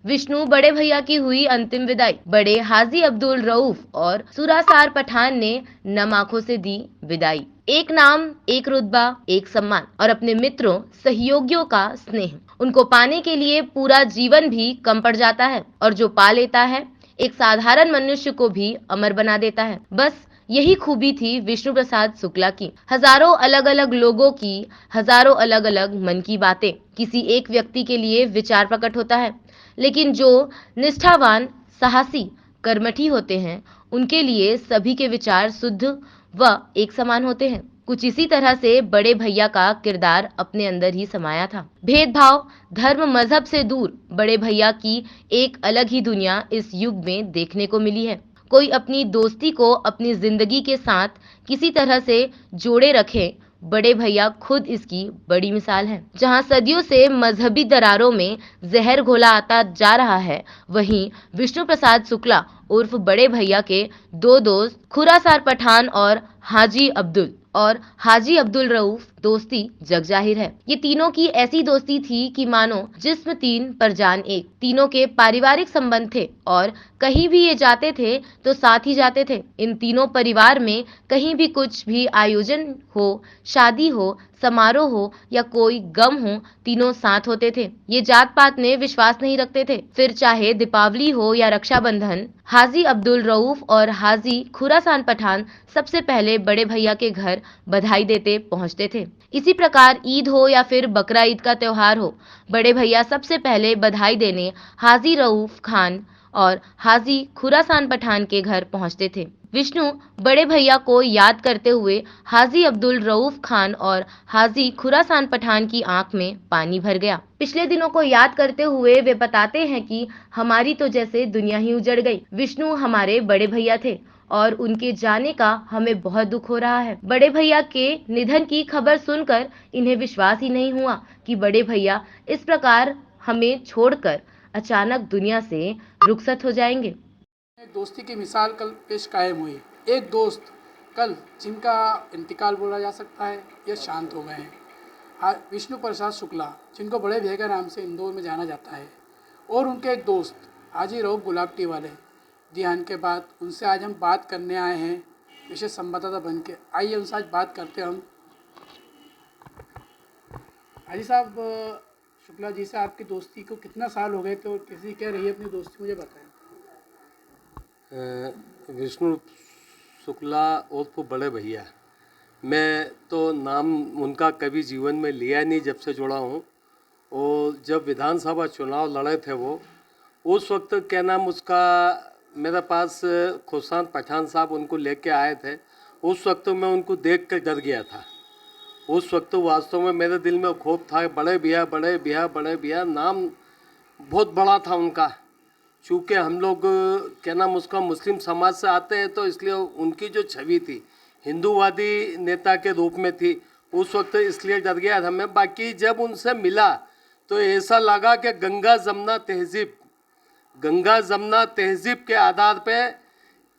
विष्णु बड़े भैया की हुई अंतिम विदाई। बड़े हाजी अब्दुल रऊफ और सुरासार पठान ने नम आंखों से दी विदाई। एक नाम, एक रुतबा, एक सम्मान और अपने मित्रों सहयोगियों का स्नेह, उनको पाने के लिए पूरा जीवन भी कम पड़ जाता है, और जो पा लेता है एक साधारण मनुष्य को भी अमर बना देता है। बस यही खूबी थी विष्णु प्रसाद शुक्ला की। हजारों अलग अलग लोगों की हजारों अलग अलग मन की बातें, किसी एक व्यक्ति के लिए विचार प्रकट होता है, लेकिन जो निष्ठावान, साहसी, कर्मठी होते हैं, उनके लिए सभी के विचार शुद्ध व एक समान होते हैं। कुछ इसी तरह से बड़े भैया का किरदार अपने अंदर ही समाया था। भेदभाव, धर्म, मजहब से दूर बड़े भैया की एक अलग ही दुनिया इस युग में देखने को मिली है। कोई अपनी दोस्ती को अपनी जिंदगी के साथ किसी तरह से जोड़े रखे, बड़े भैया खुद इसकी बड़ी मिसाल है। जहां सदियों से मजहबी दरारों में जहर घोला आता जा रहा है, वहीं विष्णु प्रसाद शुक्ला उर्फ बड़े भैया के दो दोस्त खुरासार पठान और हाजी अब्दुल रऊफ दोस्ती जग जाहिर है। ये तीनों की ऐसी दोस्ती थी कि मानो जिस्म तीन पर जान एक। तीनों के पारिवारिक संबंध थे और कहीं भी ये जाते थे तो साथ ही जाते थे। इन तीनों परिवार में कहीं भी कुछ भी आयोजन हो, शादी हो, समारोह हो या कोई गम हो, तीनों साथ होते थे। ये जात पात में विश्वास नहीं रखते थे। फिर चाहे दीपावली हो या रक्षाबंधन, हाजी अब्दुल रऊफ और हाजी खुरासान पठान सबसे पहले बड़े भैया के घर बधाई देते पहुंचते थे। इसी प्रकार ईद हो या फिर बकरा ईद का त्योहार हो, बड़े भैया सबसे पहले बधाई देने हाजी रऊफ खान और हाजी खुरासान पठान के घर पहुंचते थे। विष्णु बड़े भैया को याद करते हुए हाजी अब्दुल रऊफ खान और हाजी खुरासान पठान की आंख में पानी भर गया। पिछले दिनों को याद करते हुए वे बताते हैं कि हमारी तो जैसे दुनिया ही उजड़ गई। विष्णु हमारे बड़े भैया थे और उनके जाने का हमें बहुत दुख हो रहा है। बड़े भैया के निधन की खबर सुनकर इन्हें विश्वास ही नहीं हुआ कि बड़े भैया इस प्रकार हमें छोड़कर अचानक दुनिया से रुखसत हो जाएंगे। दोस्ती की मिसाल कल पेश कायम हुई। एक दोस्त कल जिनका इंतकाल बोला जा सकता है, ये शांत हो गए हैं। विष्णु प्रसाद शुक्ला, जिनको बड़े भैया के नाम से इंदौर में जाना जाता है, और उनके एक दोस्त हाजी रऊफ गुलाबटी वाले देहांत के बाद उनसे आज हम बात करने आए हैं विशेष संवाददाता बन के। आइए उनसे आज बात करते हैं हम। हाजी साहब, शुक्ला जी से आपकी दोस्ती को कितना साल हो गए थे और कैसी क्या रही अपनी दोस्ती, मुझे बताएं। विष्णु शुक्ला उर्फ बड़े भैया, मैं तो नाम उनका कभी जीवन में लिया नहीं जब से जुड़ा हूँ। और जब विधानसभा चुनाव लड़े थे वो, उस वक्त क्या नाम उसका मेरे पास खुरासान पठान साहब उनको लेके आए थे। उस वक्त मैं उनको देख कर डर गया था। उस वक्त वास्तव में मेरे दिल में खौफ था। बड़े भैया बड़े भैया बड़े भैया, नाम बहुत बड़ा था उनका। चूँकि हम लोग क्या नाम उसका मुस्लिम समाज से आते हैं, तो इसलिए उनकी जो छवि थी हिंदूवादी नेता के रूप में थी। उस वक्त इसलिए डर गया था मैं। बाकी जब उनसे मिला तो ऐसा लगा कि गंगा जमुना तहजीब के आधार पे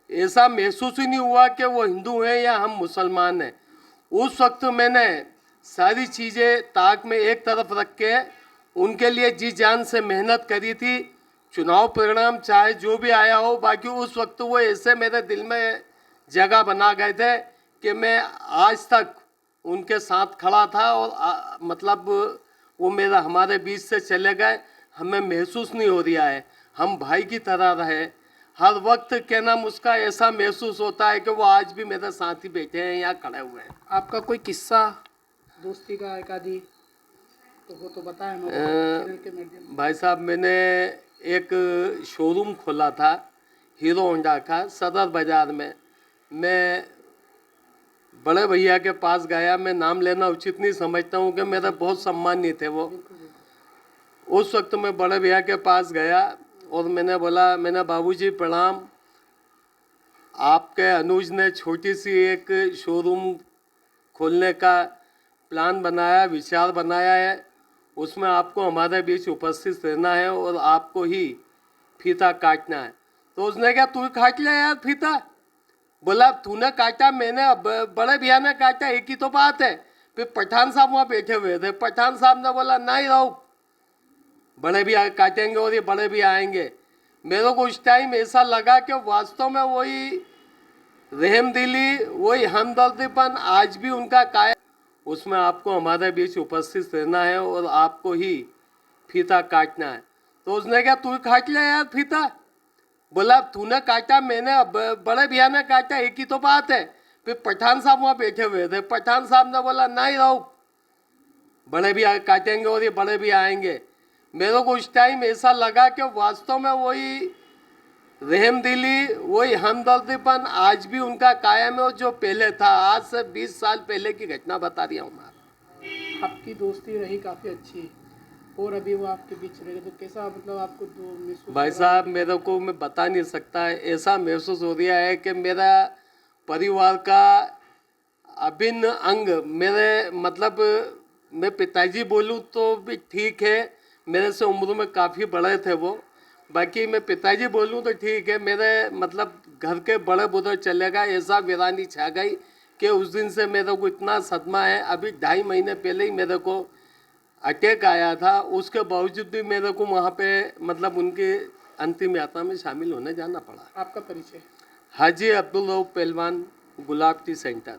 ऐसा महसूस ही नहीं हुआ कि वो हिंदू हैं या हम मुसलमान हैं। उस वक्त मैंने सारी चीज़ें ताक में एक तरफ रख के उनके लिए जी जान से मेहनत करी थी। चुनाव परिणाम चाहे जो भी आया हो, बाकी उस वक्त वो ऐसे मेरे दिल में जगह बना गए थे कि मैं आज तक उनके साथ खड़ा था। और मतलब वो मेरा हमारे बीच से चले गए, हमें महसूस नहीं हो रहा है, हम भाई की तरह रहे। हर वक्त क्या नाम उसका ऐसा महसूस होता है कि वो आज भी मेरे साथ ही बैठे हैं, यहाँ खड़े हुए हैं। आपका कोई किस्सा दोस्ती का एक आदि तो वो तो बताएं चैनल के माध्यम। भाई साहब, मैंने एक शोरूम खोला था हीरो होंडा का सदर बाज़ार में। मैं बड़े भैया के पास गया, मैं नाम लेना उचित नहीं समझता हूँ कि मेरे बहुत सम्मानीय थे वो। उस वक्त मैं बड़े भैया के पास गया और मैंने बोला, मैंने बाबूजी प्रणाम, आपके अनुज ने छोटी सी एक शोरूम खोलने का प्लान बनाया, विचार बनाया है, उसमें आपको हमारे बीच उपस्थित रहना है और आपको ही फीता काटना है। तो उसने क्या, तू काट ले यार फीता। बोला तूने काटा, मैंने बड़े भैया ने काटा, एक ही तो बात है। फिर पठान साहब वहाँ बैठे हुए थे। पठान साहब ने बोला नहीं रहो, बड़े भी काटेंगे और ये बड़े भी आएंगे। मेरे को उस टाइम ऐसा लगा कि वास्तव में वही रहमदिली, वही हमदर्दीपन आज भी उनका कायम, उसमें आपको हमारे बीच उपस्थित रहना है और आपको ही फीता काटना है। तो उसने क्या, तू काट ले यार फीता। बोला तूने काटा, मैंने बड़े भैया ने काटा, एक ही तो बात है। फिर पठान साहब वहाँ बैठे हुए थे, पठान साहब ने बोला नहीं रहो, बड़े भी काटेंगे और ये बड़े भी आएंगे। मेरे को उस टाइम ऐसा लगा कि वास्तव में वही रहमदिली, वही हमदर्दीपन आज भी उनका कायम है, और जो पहले था, आज से 20 साल पहले की घटना बता रही हूँ मैं। आपकी दोस्ती रही काफ़ी अच्छी और अभी वो आपके बीच रह गए, तो कैसा मतलब आपको तो महसूस भाई हो रहा है? साहब मेरे को, मैं बता नहीं सकता, ऐसा महसूस हो रहा है कि मेरा परिवार का अभिन्न अंग, मेरे मतलब मैं पिताजी बोलूँ तो भी ठीक है, मेरे से उम्र में काफ़ी बड़े थे वो, बाकी मैं पिताजी बोलूँ तो ठीक है, मेरे मतलब घर के बड़े बुजुर्ग चले गए, ऐसा वीरानी छा गई कि उस दिन से मेरे को इतना सदमा है। अभी 2.5 महीने पहले ही मेरे को अटैक आया था, उसके बावजूद भी मेरे को वहाँ पे मतलब उनके अंतिम यात्रा में शामिल होने जाना पड़ा। आपका परिचय? हाजी अब्दुल रऊफ पहलवान, गुलाब टी सेंटर।